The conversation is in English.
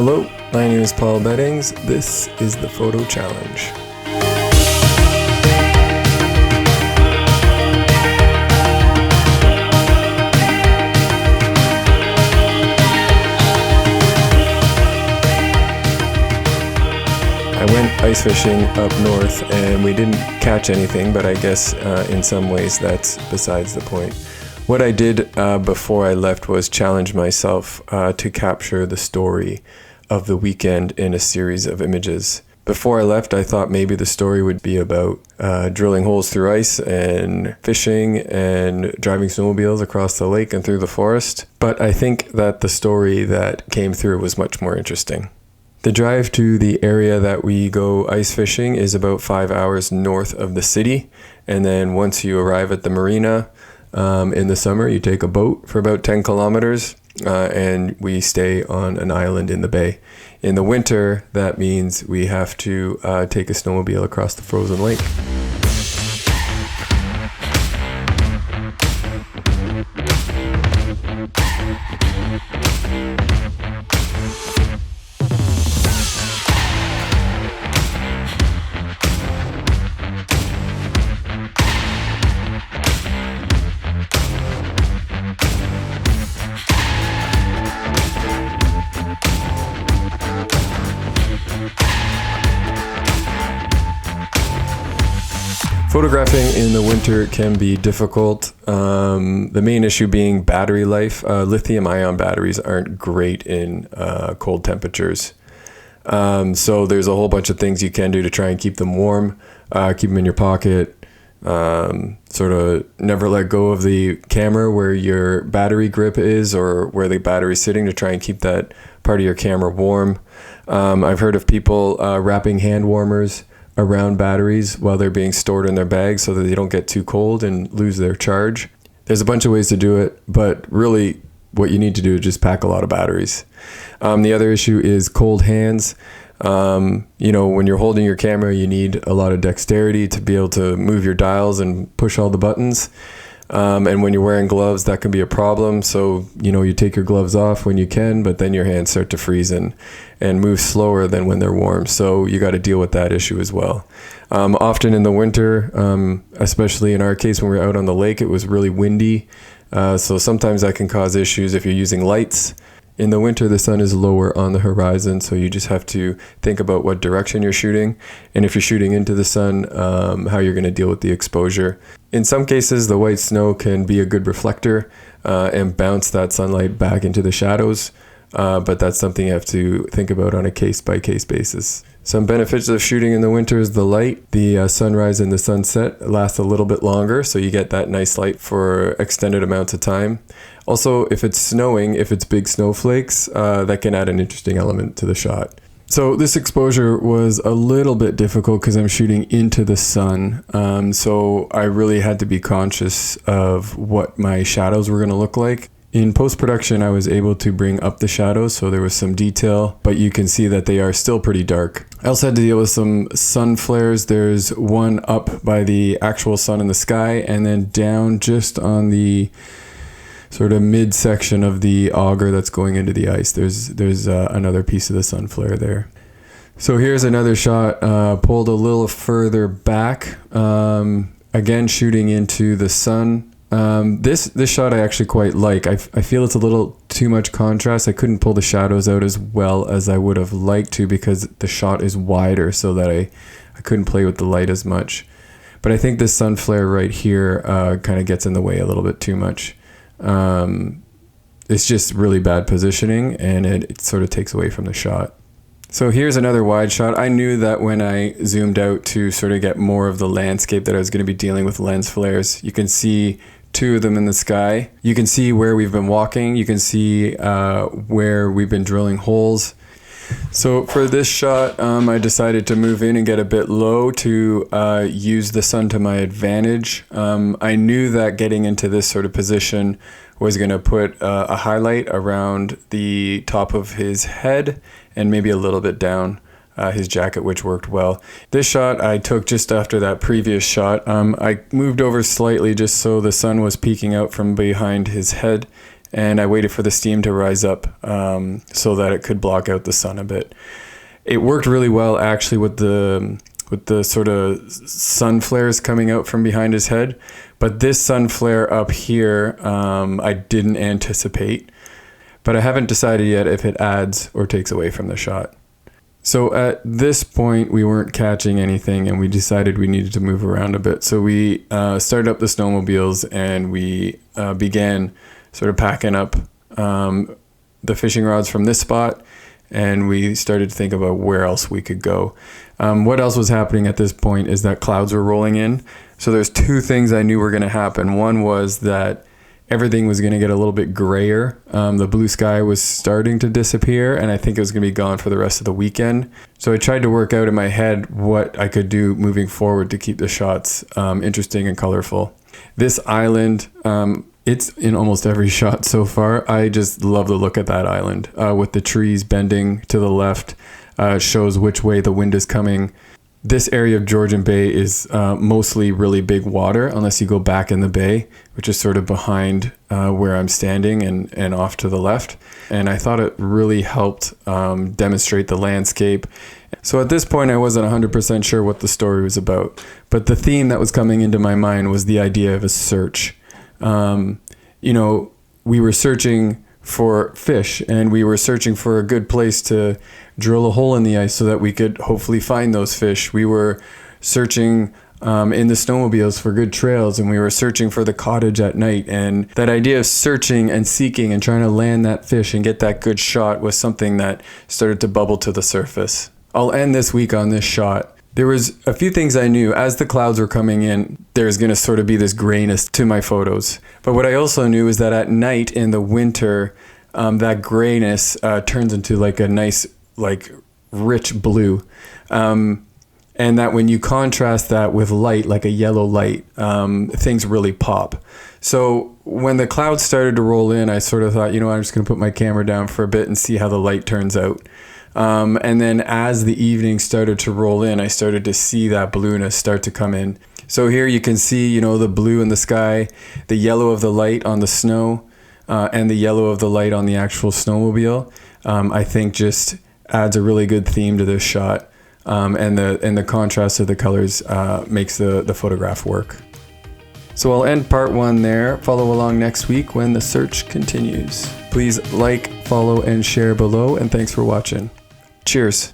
Hello, my name is Paul Beddings. This is the Photo Challenge. I went ice fishing up north and we didn't catch anything, but I guess in some ways that's besides the point. What I did before I left was challenge myself to capture the story of the weekend in a series of images. Before I left, I thought maybe the story would be about drilling holes through ice and fishing and driving snowmobiles across the lake and through the forest. But I think that the story that came through was much more interesting. The drive to the area that we go ice fishing is about 5 hours north of the city. And then once you arrive at the marina in the summer, you take a boat for about 10 kilometers and we stay on an island in the bay. In the winter, that means we have to take a snowmobile across the frozen lake. Photographing in the winter can be difficult. The main issue being battery life. Lithium-ion batteries aren't great in cold temperatures. So there's a whole bunch of things you can do to try and keep them warm, keep them in your pocket, sort of never let go of the camera where your battery grip is or where the battery's sitting to try and keep that part of your camera warm. I've heard of people wrapping hand warmers around batteries while they're being stored in their bags so that they don't get too cold and lose their charge. There's a bunch of ways to do it, but really what you need to do is just pack a lot of batteries. The other issue is cold hands. When you're holding your camera, you need a lot of dexterity to be able to move your dials and push all the buttons. And when you're wearing gloves, that can be a problem. So, you take your gloves off when you can, but then your hands start to freeze and move slower than when they're warm. So you got to deal with that issue as well. Often in the winter, especially in our case, when we were out on the lake, it was really windy. So sometimes that can cause issues if you're using lights. In the winter, the sun is lower on the horizon, so you just have to think about what direction you're shooting. And if you're shooting into the sun, how you're going to deal with the exposure. In some cases, the white snow can be a good reflector and bounce that sunlight back into the shadows. But that's something you have to think about on a case-by-case basis. Some benefits of shooting in the winter is the light. The sunrise and the sunset last a little bit longer, so you get that nice light for extended amounts of time. Also, if it's snowing, if it's big snowflakes, that can add an interesting element to the shot. So this exposure was a little bit difficult because I'm shooting into the sun. So I really had to be conscious of what my shadows were going to look like. In post-production, I was able to bring up the shadows, so there was some detail, but you can see that they are still pretty dark. I also had to deal with some sun flares. There's one up by the actual sun in the sky, and then down just on the sort of midsection of the auger that's going into the ice. There's another piece of the sun flare there. So here's another shot pulled a little further back, again shooting into the sun. This shot I actually quite like. I feel it's a little too much contrast. I couldn't pull the shadows out as well as I would have liked to because the shot is wider, so that I couldn't play with the light as much. But I think this sun flare right here kind of gets in the way a little bit too much. It's just really bad positioning and it sort of takes away from the shot. So here's another wide shot. I knew that when I zoomed out to sort of get more of the landscape that I was going to be dealing with lens flares. You can see two of them in the sky. You can see where we've been walking. You can see where we've been drilling holes. So for this shot, I decided to move in and get a bit low to use the sun to my advantage. I knew that getting into this sort of position was going to put a highlight around the top of his head and maybe a little bit down his jacket, which worked well. This shot I took just after that previous shot. I moved over slightly just so the sun was peeking out from behind his head and I waited for the steam to rise up so that it could block out the sun a bit. It worked really well actually with the sort of sun flares coming out from behind his head, but this sun flare up here I didn't anticipate, but I haven't decided yet if it adds or takes away from the shot. So at this point, we weren't catching anything, and we decided we needed to move around a bit. So we started up the snowmobiles, and we began sort of packing up the fishing rods from this spot, and we started to think about where else we could go. What else was happening at this point is that clouds were rolling in. So there's two things I knew were going to happen. One was that everything was going to get a little bit grayer. The blue sky was starting to disappear, and I think it was going to be gone for the rest of the weekend. So I tried to work out in my head what I could do moving forward to keep the shots interesting and colorful. This island, it's in almost every shot so far. I just love the look at that island with the trees bending to the left. Shows which way the wind is coming. This area of Georgian Bay is mostly really big water, unless you go back in the bay, which is sort of behind where I'm standing and off to the left. And I thought it really helped demonstrate the landscape. So at this point, I wasn't 100% sure what the story was about. But the theme that was coming into my mind was the idea of a search. We were searching for fish, and we were searching for a good place to drill a hole in the ice so that we could hopefully find those fish. We were searching in the snowmobiles for good trails, and we were searching for the cottage at night. And that idea of searching and seeking and trying to land that fish and get that good shot was something that started to bubble to the surface. I'll end this week on this shot. There was a few things I knew. As the clouds were coming in, there's going to sort of be this grayness to my photos. But what I also knew is that at night in the winter, that grayness turns into like a nice, like rich blue. And that when you contrast that with light, like a yellow light, things really pop. So when the clouds started to roll in, I sort of thought, I'm just going to put my camera down for a bit and see how the light turns out. And then as the evening started to roll in, I started to see that blueness start to come in. So here you can see, the blue in the sky, the yellow of the light on the snow, and the yellow of the light on the actual snowmobile. I think just adds a really good theme to this shot. And the contrast of the colors makes the photograph work. So I'll end part 1 there. Follow along next week when the search continues. Please like, follow, and share below, and thanks for watching. Cheers.